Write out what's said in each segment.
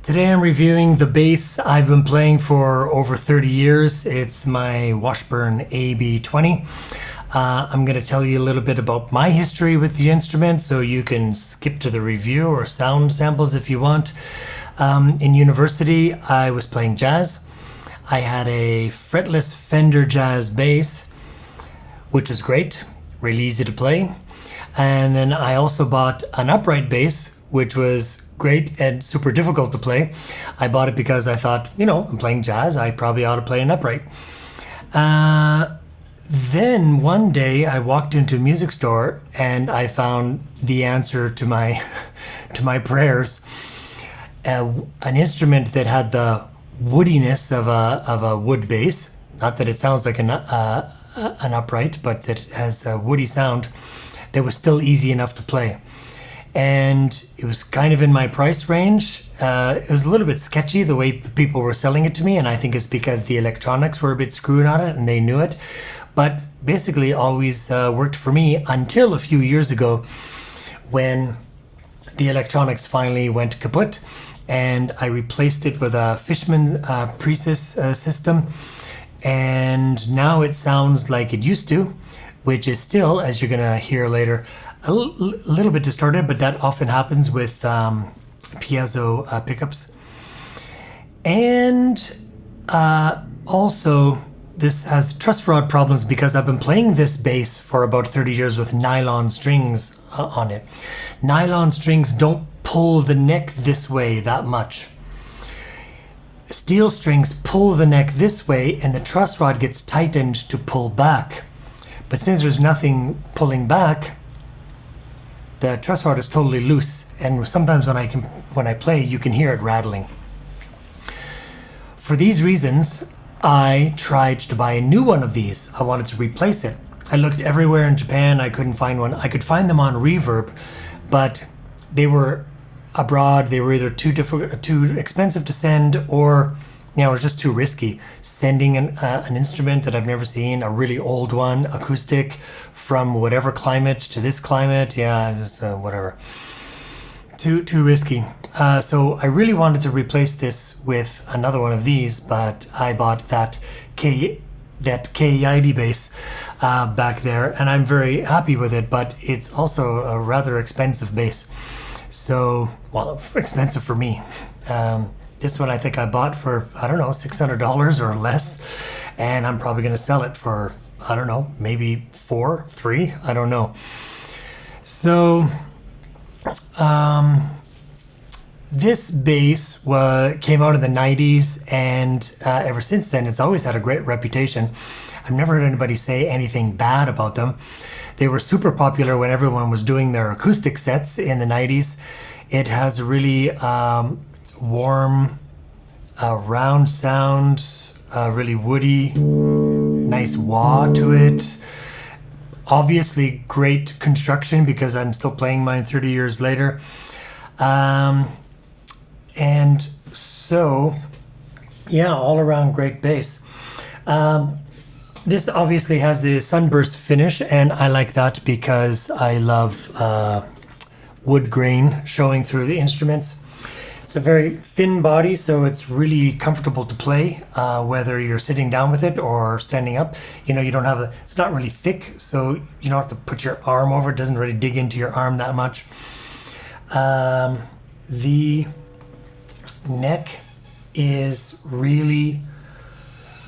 Today I'm reviewing the bass I've been playing for over 30 years. It's my Washburn AB-20. I'm going to tell you a little bit about my history with the instrument, so you can skip to the review or sound samples if you want. In university, I was playing jazz. I had a fretless Fender jazz bass, which was great, really easy to play. And then I also bought an upright bass, which was great and super difficult to play. I bought it because I thought, I'm playing jazz, I probably ought to play an upright. Then one day I walked into a music store and I found the answer to my to my prayers. An instrument that had the woodiness of a wood bass. Not that it sounds like an upright, but that it has a woody sound that was still easy enough to play. And it was kind of in my price range. It was a little bit sketchy the way the people were selling it to me, and I think it's because the electronics were a bit screwed on it and they knew it. But basically always worked for me until a few years ago when the electronics finally went kaput and I replaced it with a Fishman precis system. And now it sounds like it used to, which is still, as you're gonna hear later, a little bit distorted, but that often happens with piezo pickups. And also, this has truss rod problems because I've been playing this bass for about 30 years with nylon strings on it. Nylon strings don't pull the neck this way that much. Steel strings pull the neck this way and the truss rod gets tightened to pull back. But since there's nothing pulling back, the truss rod is totally loose, and sometimes when I play, you can hear it rattling. For these reasons, I tried to buy a new one of these. I wanted to replace it. I looked everywhere in Japan, I couldn't find one. I could find them on Reverb, but they were abroad. They were either too expensive to send, or it was just too risky. Sending an instrument that I've never seen, a really old one, acoustic, from whatever climate to this climate, just whatever. Too risky. So I really wanted to replace this with another one of these, but I bought that KID bass back there, and I'm very happy with it, but it's also a rather expensive bass. So, expensive for me. This one I think I bought for, $600 or less, and I'm probably going to sell it for, maybe $3, I don't know. So, this bass came out in the 90s, and ever since then it's always had a great reputation. I've never heard anybody say anything bad about them. They were super popular when everyone was doing their acoustic sets in the 90s. It has a really warm, round sound, really woody, nice wah to it. Obviously great construction because I'm still playing mine 30 years later. And so, all around great bass. This obviously has the sunburst finish, and I like that because I love wood grain showing through the instruments. It's a very thin body, so it's really comfortable to play, whether you're sitting down with it or standing up. You don't have it's not really thick, so you don't have to put your arm over. It doesn't really dig into your arm that much. The neck is really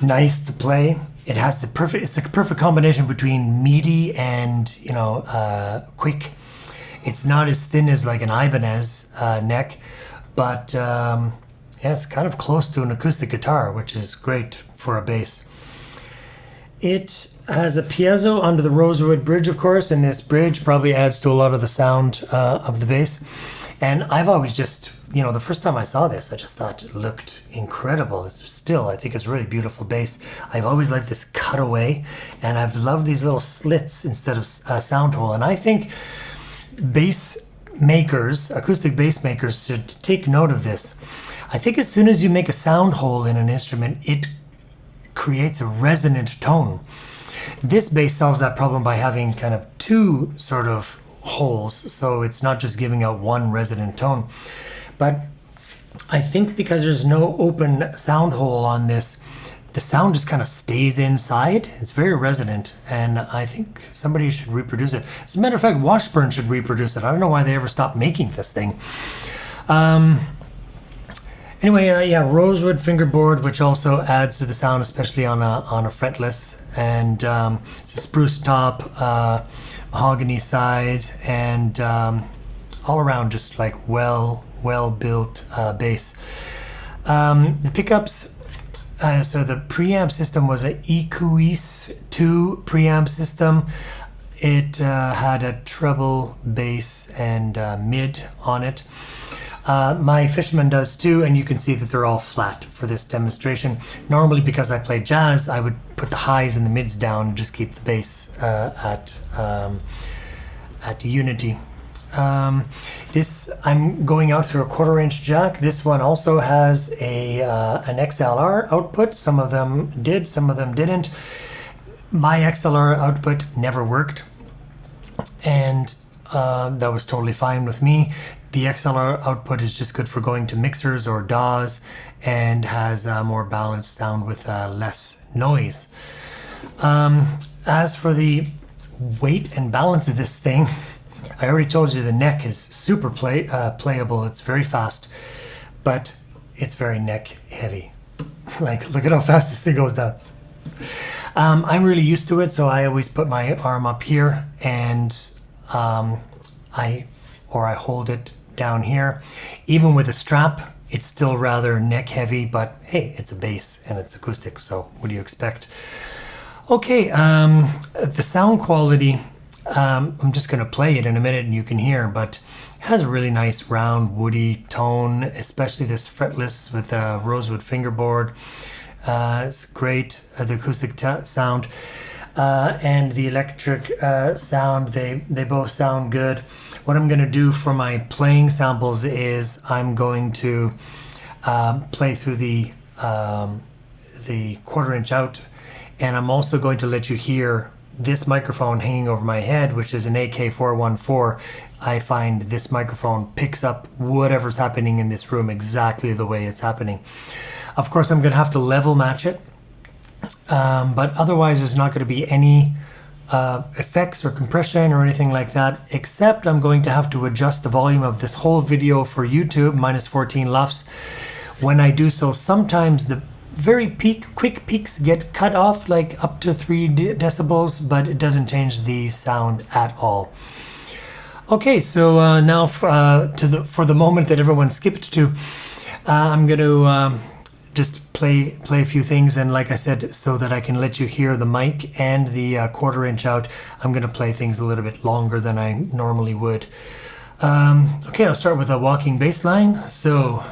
nice to play. It has it's a perfect combination between meaty and, quick. It's not as thin as like an Ibanez neck, but it's kind of close to an acoustic guitar, which is great for a bass. It has a piezo under the rosewood bridge, of course, and this bridge probably adds to a lot of the sound of the bass. And I've always just, the first time I saw this, I just thought it looked incredible. I think it's a really beautiful bass. I've always liked this cutaway, and I've loved these little slits instead of a sound hole. And I think bass makers, acoustic bass makers, should take note of this. I think as soon as you make a sound hole in an instrument, it creates a resonant tone. This bass solves that problem by having kind of two sort of holes, so it's not just giving out one resonant tone. But I think because there's no open sound hole on this, the sound just kind of stays inside. It's very resonant, and I think somebody should reproduce it. As a matter of fact, Washburn should reproduce it. I don't know why they ever stopped making this thing. Anyway, yeah, rosewood fingerboard, which also adds to the sound, especially on a fretless, and it's a spruce top, mahogany sides, and all around just like well built bass. The pickups. So the preamp system was an Acoustic 2 preamp system. It had a treble, bass, and mid on it. My Fishman does too, and you can see that they're all flat for this demonstration. Normally, because I play jazz, I would put the highs and the mids down and just keep the bass at unity. This, I'm going out through a 1/4-inch jack. This one also has an XLR output. Some of them did, some of them didn't. My XLR output never worked, and that was totally fine with me. The XLR output is just good for going to mixers or DAWs, and has a more balanced sound with less noise. As for the weight and balance of this thing, I already told you the neck is super playable. It's very fast, but it's very neck heavy. Like, look at how fast this thing goes down. I'm really used to it, so I always put my arm up here, and I hold it down here. Even with a strap, it's still rather neck heavy, but hey, it's a bass and it's acoustic, so what do you expect? Okay, the sound quality, I'm just going to play it in a minute and you can hear, but it has a really nice round woody tone, especially this fretless with a rosewood fingerboard. It's great, the acoustic sound and the electric sound, they both sound good. What I'm going to do for my playing samples is I'm going to play through the 1/4-inch out, and I'm also going to let you hear this microphone hanging over my head, which is an AK414. I find this microphone picks up whatever's happening in this room exactly the way it's happening. Of course, I'm going to have to level match it, but otherwise there's not going to be any effects or compression or anything like that, except I'm going to have to adjust the volume of this whole video for YouTube, -14 LUFS. When I do so, sometimes the very quick peaks get cut off, like up to 3 decibels, but it doesn't change the sound at all. Okay, so now for the moment that everyone skipped to, I'm going to just play a few things, and like I said, so that I can let you hear the mic and the 1/4-inch out, I'm going to play things a little bit longer than I normally would. Okay, I'll start with a walking bass line. So,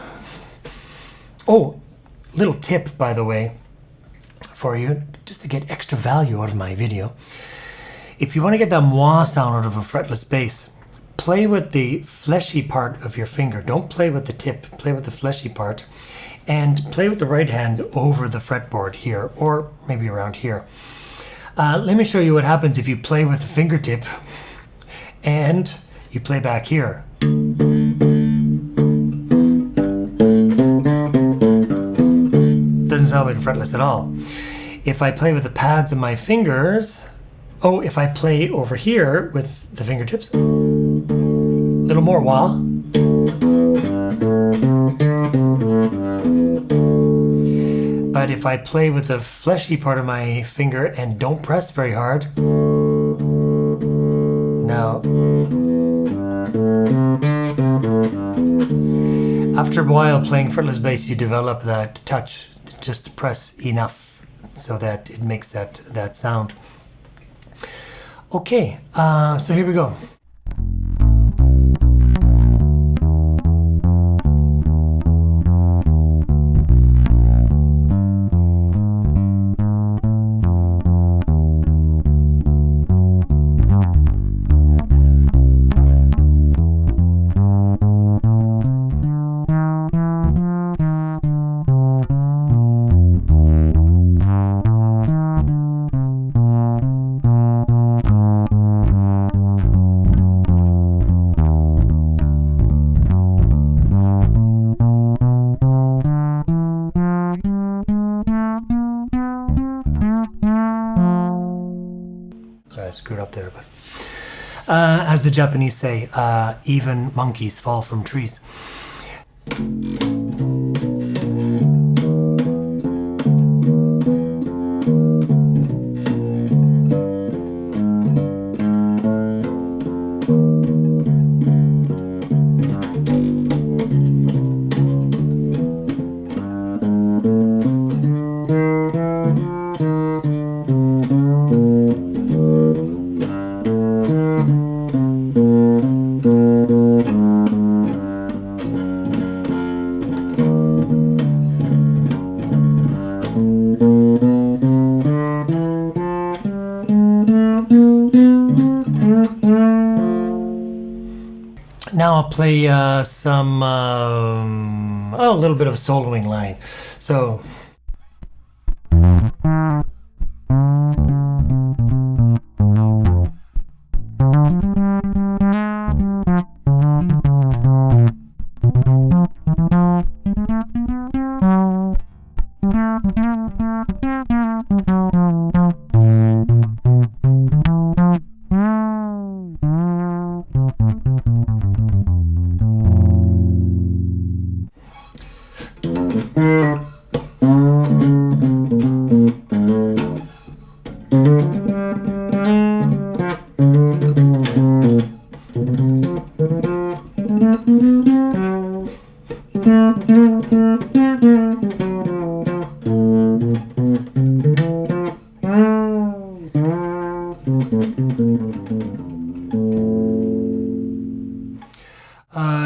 little tip, by the way, for you, just to get extra value out of my video. If you want to get that MWAH sound out of a fretless bass, play with the fleshy part of your finger. Don't play with the tip, play with the fleshy part. And play with the right hand over the fretboard here, or maybe around here. Let me show you what happens if you play with the fingertip and you play back here. Doesn't sound like a fretless at all. If I play with the pads of my fingers, if I play over here with the fingertips, a little more wah. But if I play with the fleshy part of my finger and don't press very hard, now, after a while playing fretless bass, you develop that touch. Just press enough so that it makes that sound. Okay, so here we go. screwed up there, but as the Japanese say, even monkeys fall from trees. Now I'll play some, a little bit of a soloing line. So.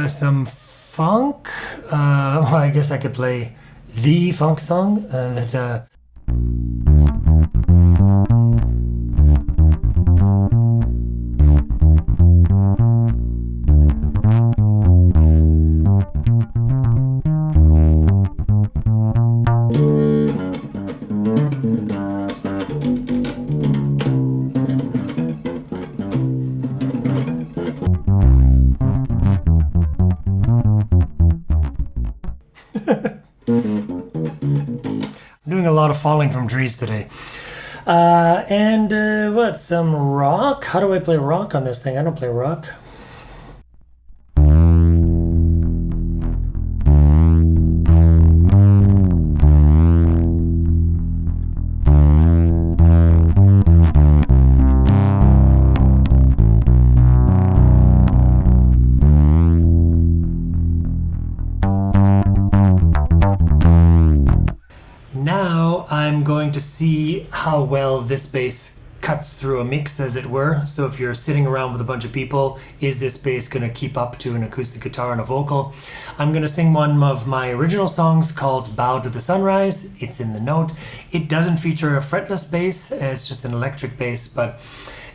Some funk. Well, I guess I could play the funk song. That's doing a lot of falling from trees today. And what, some rock? How do I play rock on this thing? I don't play rock. Now I'm going to see how well this bass cuts through a mix, as it were. So if you're sitting around with a bunch of people, is this bass going to keep up to an acoustic guitar and a vocal? I'm going to sing one of my original songs called Bow to the Sunrise. It's in the note. It doesn't feature a fretless bass, it's just an electric bass. But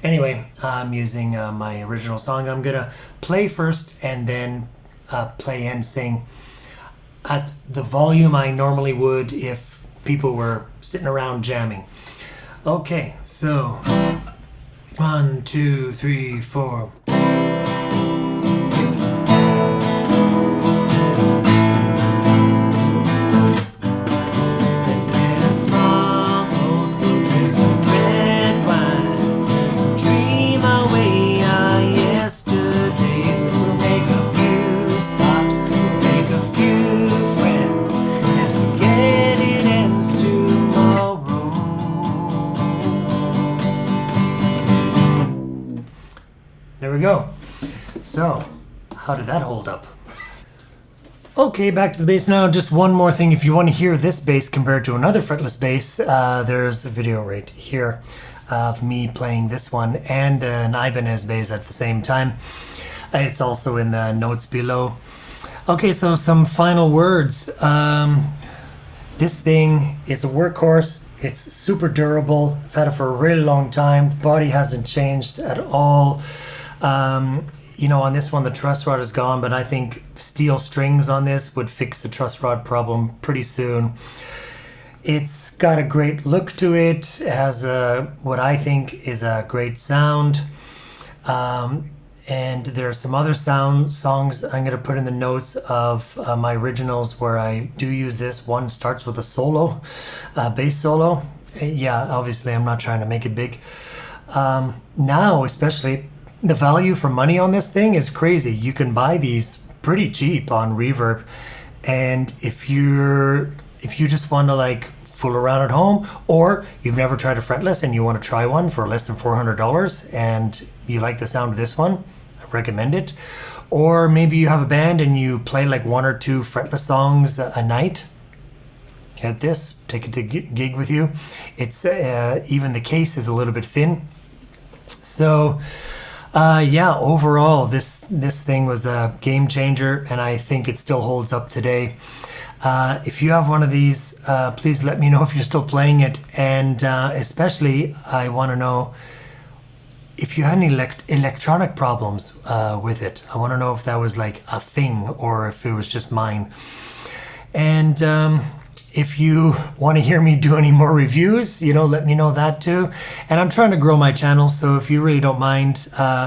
anyway, I'm using my original song. I'm going to play first and then play and sing at the volume I normally would if people were sitting around jamming. Okay, so 1, 2, 3, 4. Let's get a small boat, we'll drink some red wine, dream away our yesterdays. We'll make a few stops, we'll make a few friends, and forget it ends tomorrow. There we go. So, how did that hold up? Okay, back to the bass now. Just one more thing. If you want to hear this bass compared to another fretless bass, there's a video right here of me playing this one and an Ibanez bass at the same time. It's also in the notes below. Okay, so some final words. This thing is a workhorse. It's super durable. I've had it for a really long time. The body hasn't changed at all. You know, on this one the truss rod is gone, but I think steel strings on this would fix the truss rod problem pretty soon. It's got a great look to it. It has what I think is a great sound. And there are some other songs I'm going to put in the notes of my originals where I do use this. One starts with a solo, bass solo. Yeah, obviously I'm not trying to make it big. Now, especially, the value for money on this thing is crazy. You can buy these pretty cheap on Reverb, and if you just want to like fool around at home, or you've never tried a fretless and you want to try one for less than $400 and you like the sound of this one, I recommend it. Or maybe you have a band and you play like 1 or 2 fretless songs a night. Get this, take it to gig with you. It's even the case is a little bit thin. So yeah, overall this thing was a game changer, and I think it still holds up today. If you have one of these, please let me know if you're still playing it, and especially I want to know if you had any electronic problems with it. I want to know if that was like a thing or if it was just mine. And if you want to hear me do any more reviews, let me know that too. And I'm trying to grow my channel, so if you really don't mind,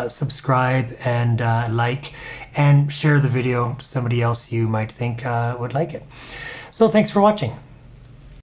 subscribe and like and share the video to somebody else you might think would like it. So thanks for watching.